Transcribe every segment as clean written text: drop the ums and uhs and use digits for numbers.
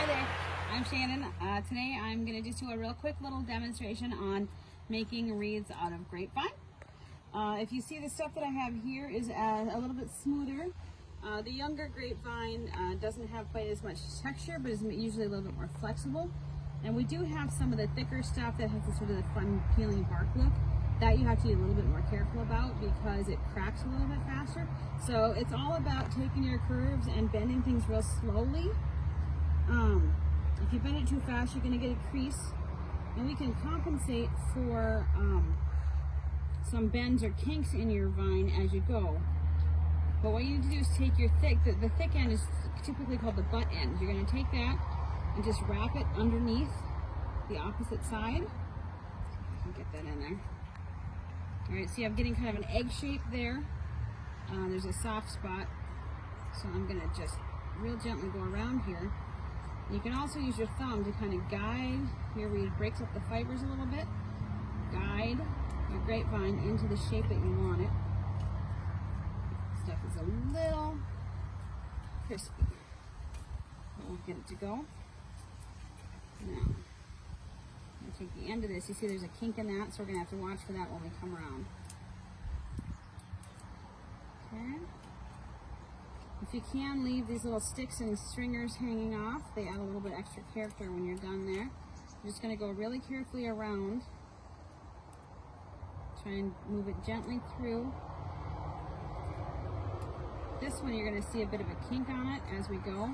there, I'm Shannon. Today I'm going to just do a real quick little demonstration on making wreaths out of grapevine. If you see the stuff that I have here is a little bit smoother. The younger grapevine doesn't have quite as much texture, but is usually a little bit more flexible. And we do have some of the thicker stuff that has this sort of the fun peeling bark look. That you have to be a little bit more careful about because it cracks a little bit faster. So it's all about taking your curves and bending things real slowly. If you bend it too fast, you're going to get a crease, and we can compensate for some bends or kinks in your vine as you go. But what you need to do is take your the thick end is typically called the butt end. You're going to take that and just wrap it underneath the opposite side. I'll get that in there. All right, see, I'm getting kind of an egg shape there. There's a soft spot, so I'm going to just real gently go around here. You can also use your thumb to kind of guide here where it breaks up the fibers a little bit. Guide your grapevine into the shape that you want it. Stuff is a little crispy. We'll get it to go. Now, I'm going to take the end of this. You see there's a kink in that, so we're going to have to watch for that when we come around. Okay. If you can, leave these little sticks and stringers hanging off. They add a little bit extra character when you're done there. I'm just going to go really carefully around. Try and move it gently through. This one you're going to see a bit of a kink on it as we go,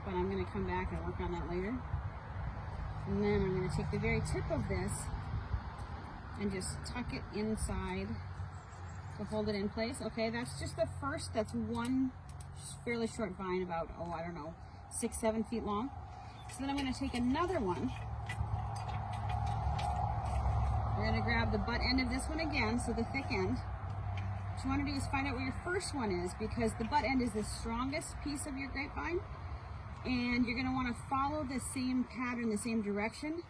but I'm going to come back and work on that later. And then I'm going to take the very tip of this and just tuck it inside to hold it in place. Okay, that's just the first, that's one fairly short vine, about, oh, I don't know, 6-7 feet long. So then I'm going to take another one. We're going to grab the butt end of this one again, so the thick end. What you want to do is find out where your first one is, because the butt end is the strongest piece of your grapevine, and you're going to want to follow the same pattern, the same direction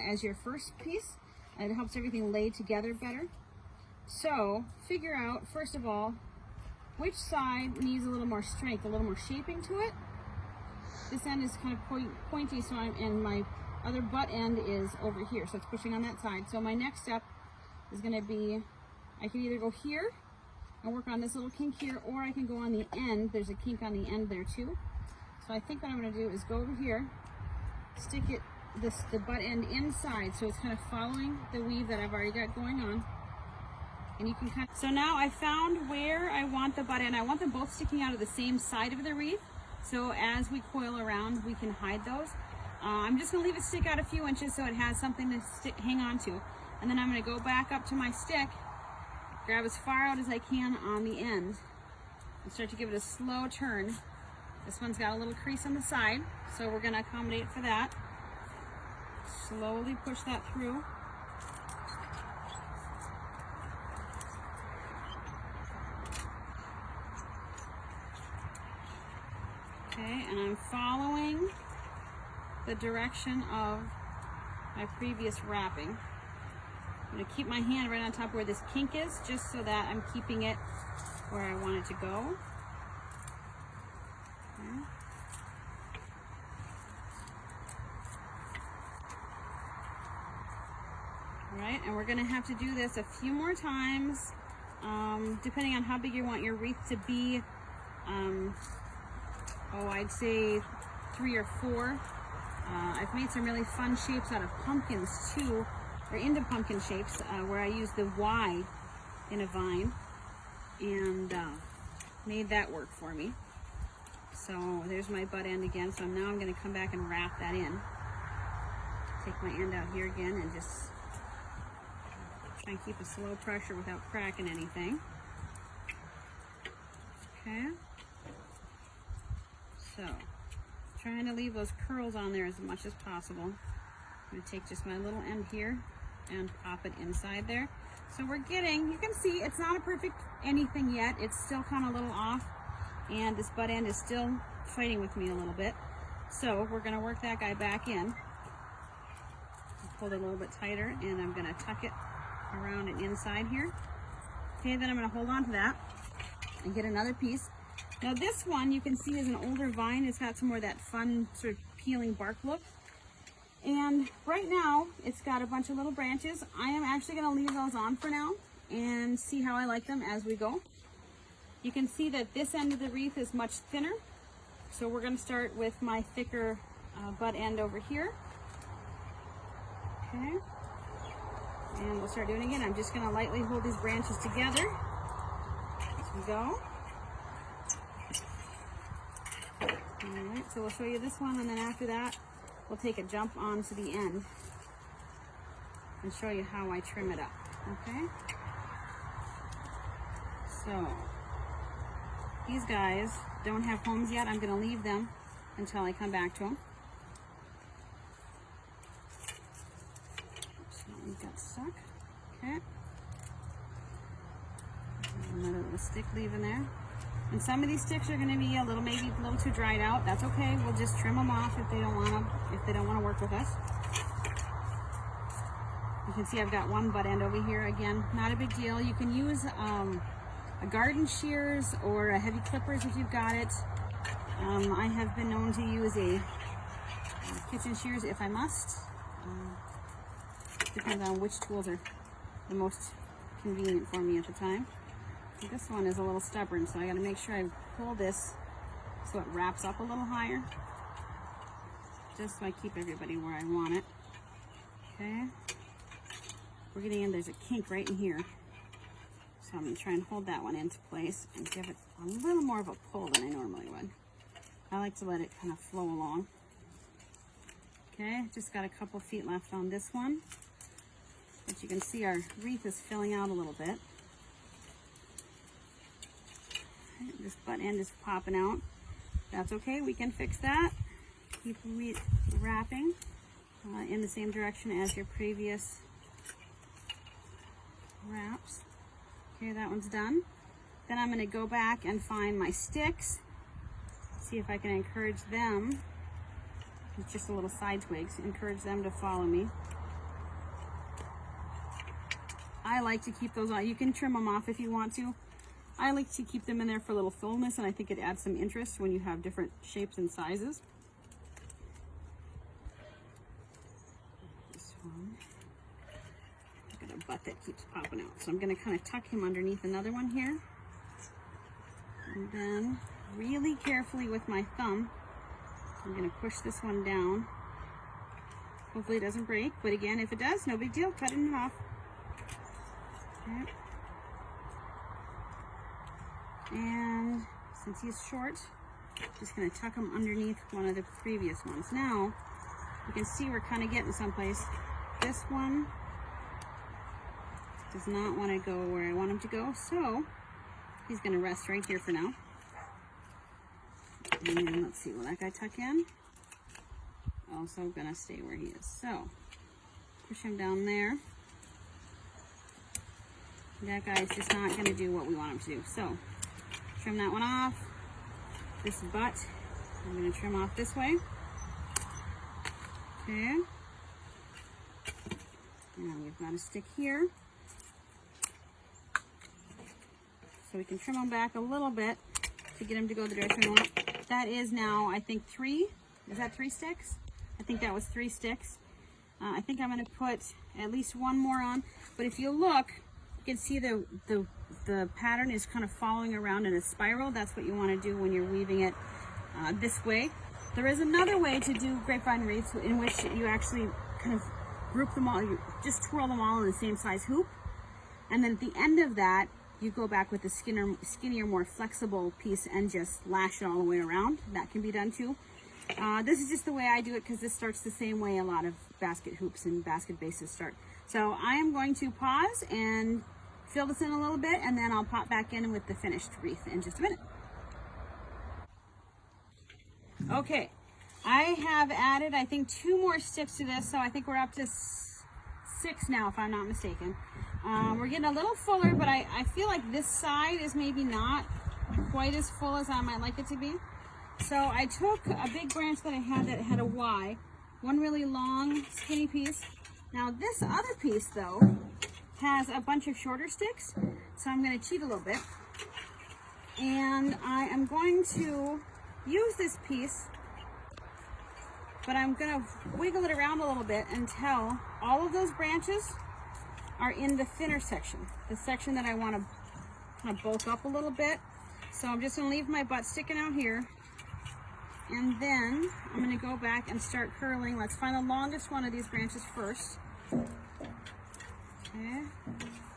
as your first piece. It helps everything lay together better. So figure out, first of all, which side needs a little more strength, a little more shaping to it. This end is kind of pointy, so and my other butt end is over here, so it's pushing on that side. So my next step is going to be, I can either go here and work on this little kink here, or I can go on the end. There's a kink on the end there too. So I think what I'm going to do is go over here, stick it, the butt end inside, so it's kind of following the weave that I've already got going on. And you can so now I found where I want the butt end. I want them both sticking out of the same side of the wreath. So as we coil around, we can hide those. I'm just going to leave it stick out a few inches so it has something to hang on to. And then I'm going to go back up to my stick, grab as far out as I can on the end, and start to give it a slow turn. This one's got a little crease on the side, so we're going to accommodate for that. Slowly push that through. Okay, and I'm following the direction of my previous wrapping. I'm going to keep my hand right on top where this kink is, just so that I'm keeping it where I want it to go. Okay. All right, and we're going to have to do this a few more times, depending on how big you want your wreath to be. I'd say 3 or 4. I've made some really fun shapes out of pumpkins too, or into pumpkin shapes, where I use the Y in a vine, and made that work for me. So there's my butt end again. So now I'm going to come back and wrap that in. Take my end out here again and just try and keep a slow pressure without cracking anything. Okay. So, trying to leave those curls on there as much as possible. I'm going to take just my little end here and pop it inside there. So we're getting, you can see it's not a perfect anything yet. It's still kind of a little off, and this butt end is still fighting with me a little bit. So we're going to work that guy back in. Pull it a little bit tighter, and I'm going to tuck it around and inside here. Okay, then I'm going to hold on to that and get another piece. Now this one you can see is an older vine. It's got some more of that fun sort of peeling bark look. And right now it's got a bunch of little branches. I am actually going to leave those on for now and see how I like them as we go. You can see that this end of the wreath is much thinner. So we're going to start with my thicker butt end over here. Okay. And we'll start doing it again. I'm just going to lightly hold these branches together as we go. Alright, so we'll show you this one, and then after that we'll take a jump onto the end and show you how I trim it up. Okay? So, these guys don't have homes yet. I'm going to leave them until I come back to them. Oops, that one got stuck. Okay. Another little stick leave in there. And some of these sticks are going to be maybe a little too dried out. That's okay. We'll just trim them off if they don't want to work with us. You can see I've got one butt end over here. Again, not a big deal. You can use a garden shears or a heavy clippers if you've got it. I have been known to use a kitchen shears if I must. Depends on which tools are the most convenient for me at the time. This one is a little stubborn, so I got to make sure I pull this so it wraps up a little higher, just so I keep everybody where I want it. Okay, we're getting in, there's a kink right in here, so I'm going to try and hold that one into place and give it a little more of a pull than I normally would. I like to let it kind of flow along. Okay, just got a couple feet left on this one, but you can see our wreath is filling out a little bit. This butt end is popping out. That's okay, we can fix that. Keep wrapping in the same direction as your previous wraps. Okay, that one's done. Then I'm going to go back and find my sticks, see if I can encourage them, it's just a little side twigs, encourage them to follow me. I like to keep those on. You can trim them off if you want to. I like to keep them in there for a little fullness, and I think it adds some interest when you have different shapes and sizes. This one, I've got a butt that keeps popping out, so I'm going to kind of tuck him underneath another one here. And then, really carefully with my thumb, I'm going to push this one down. Hopefully it doesn't break, but again, if it does, no big deal, cutting it off. Okay. And since he's short, just going to tuck him underneath one of the previous ones. Now, you can see we're kind of getting someplace. This one does not want to go where I want him to go, so he's going to rest right here for now. And let's see, will that guy tuck in? Also going to stay where he is. So, push him down there. That guy's just not going to do what we want him to do. So, trim that one off. This butt, I'm going to trim off this way. Okay. Now we've got a stick here. So we can trim them back a little bit to get them to go the direction we want. That is now, I think, 3. Is that 3 sticks? I think that was 3 sticks. I think I'm going to put at least one more on. But if you look, you can see the pattern is kind of following around in a spiral. That's what you want to do when you're weaving it this way. There is another way to do grapevine wreaths in which you actually kind of group them all, you just twirl them all in the same size hoop. And then at the end of that, you go back with the skinnier, more flexible piece and just lash it all the way around. That can be done too. This is just the way I do it because this starts the same way a lot of basket hoops and basket bases start. So I am going to pause and fill this in a little bit, and then I'll pop back in with the finished wreath in just a minute. Okay, I have added, I think, 2 more sticks to this, so I think we're up to 6 now, if I'm not mistaken. We're getting a little fuller, but I feel like this side is maybe not quite as full as I might like it to be. So I took a big branch that I had that had a Y, one really long, skinny piece. Now this other piece, though, has a bunch of shorter sticks, so I'm going to cheat a little bit. And I am going to use this piece, but I'm gonna wiggle it around a little bit until all of those branches are in the thinner section, the section that I want to kind of bulk up a little bit. So I'm just gonna leave my butt sticking out here, and then I'm gonna go back and start curling. Let's find the longest one of these branches first. Okay, I'm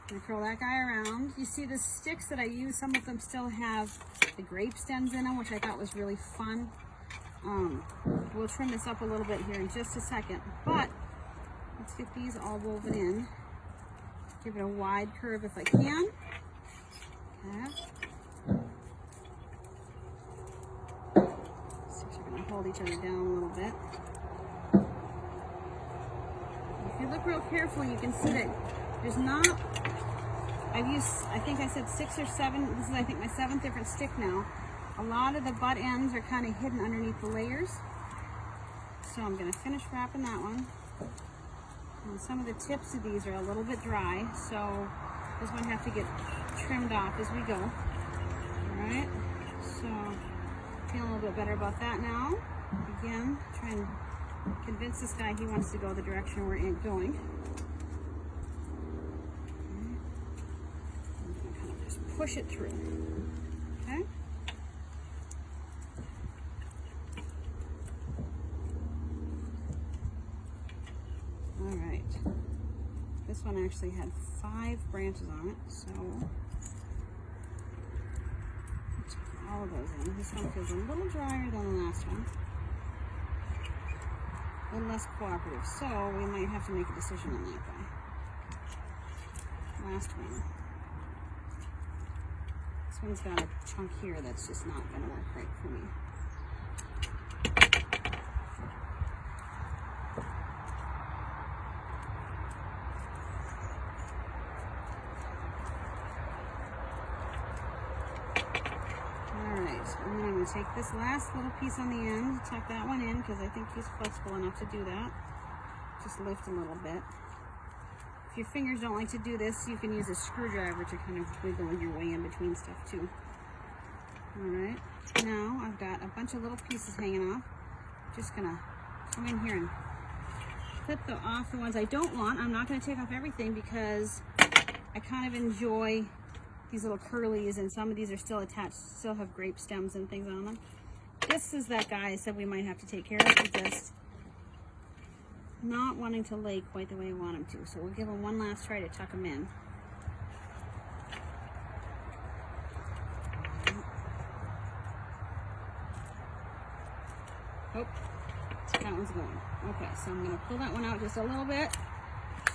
gonna curl that guy around. You see the sticks that I use, some of them still have the grape stems in them, which I thought was really fun. We'll trim this up a little bit here in just a second, but let's get these all woven in. Give it a wide curve if I can. Okay. Sticks are gonna hold each other down a little bit. If you look real carefully, you can see that there's not, I've used, I think I said 6 or 7, this is I think my 7th different stick now. A lot of the butt ends are kind of hidden underneath the layers. So I'm going to finish wrapping that one. And some of the tips of these are a little bit dry, so this one have to get trimmed off as we go. Alright, so feeling a little bit better about that now. Again, try and convince this guy he wants to go the direction we're going. Kind of just push it through. Okay. All right. This one actually had 5 branches on it, so let's put all of those in. This one feels a little drier than the last one. A little less cooperative, so we might have to make a decision on that guy. Last one. This one's got a chunk here that's just not going to work right for me. Alright, and then I'm going to take this last little piece on the end, tuck that one in because I think he's flexible enough to do that. Just lift a little bit. If your fingers don't like to do this, you can use a screwdriver to kind of wiggle your way in between stuff too. Alright, now I've got a bunch of little pieces hanging off. Just gonna come in here and clip off the ones I don't want. I'm not gonna take off everything because I kind of enjoy these little curlies, and some of these are still attached, still have grape stems and things on them. This is that guy I said we might have to take care of. He's just not wanting to lay quite the way I want him to, so we'll give him one last try to tuck him in. Oh, that one's going. Okay, so I'm going to pull that one out just a little bit,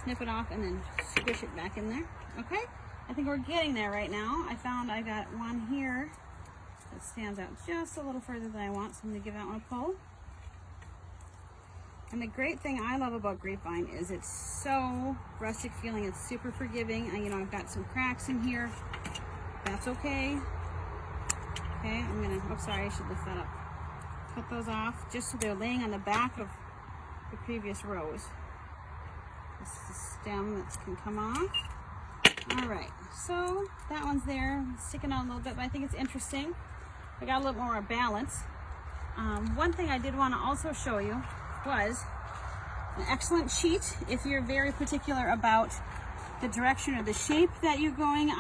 snip it off, and then squish it back in there. Okay, I think we're getting there right now. I found I got one here that stands out just a little further than I want, so I'm going to give that one a pull. And the great thing I love about grapevine is it's so rustic feeling. It's super forgiving. You know, I've got some cracks in here. That's okay. Okay, I'm gonna, oh sorry, I should lift that up. Cut those off just so they're laying on the back of the previous rows. This is the stem that can come off. All right, so that one's there, sticking out a little bit, but I think it's interesting. I got a little more balance. One thing I did want to also show you was an excellent sheet if you're very particular about the direction or the shape that you're going.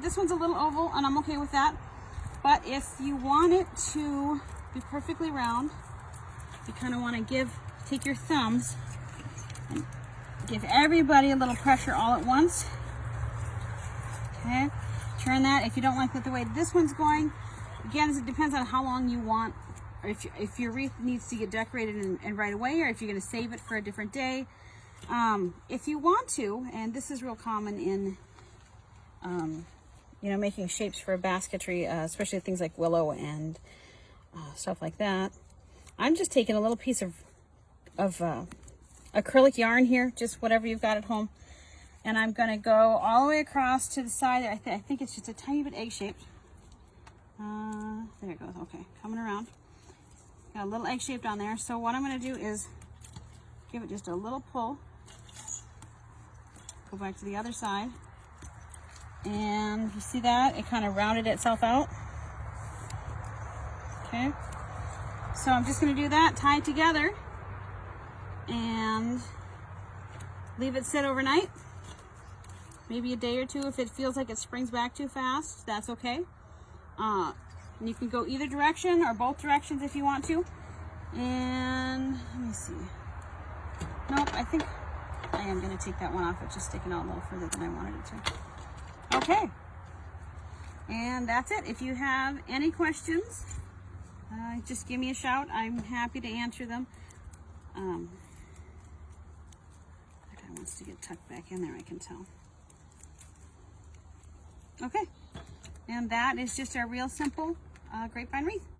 This one's a little oval and I'm okay with that, but if you want it to be perfectly round, you kind of want to take your thumbs and give everybody a little pressure all at once. Okay, turn that. If you don't like the way this one's going, again, it depends on how long you want, or if your wreath needs to get decorated and right away, or if you're going to save it for a different day. If you want to, and this is real common in, you know, making shapes for basketry, especially things like willow and stuff like that. I'm just taking a little piece of acrylic yarn here, just whatever you've got at home, and I'm going to go all the way across to the side. I think it's just a tiny bit egg-shaped. There it goes. Okay, coming around. Got a little egg-shaped on there. So what I'm going to do is give it just a little pull. Go back to the other side. And you see that? It kind of rounded itself out. Okay, so I'm just going to do that, tie it together, and leave it sit overnight. Maybe a day or two. If it feels like it springs back too fast, that's okay. And you can go either direction or both directions if you want to. And let me see. Nope, I think I am going to take that one off. It's just sticking out a little further than I wanted it to. Okay. And that's it. If you have any questions, just give me a shout. I'm happy to answer them. That guy wants to get tucked back in there, I can tell. Okay. And that is just our real simple grapevine wreath.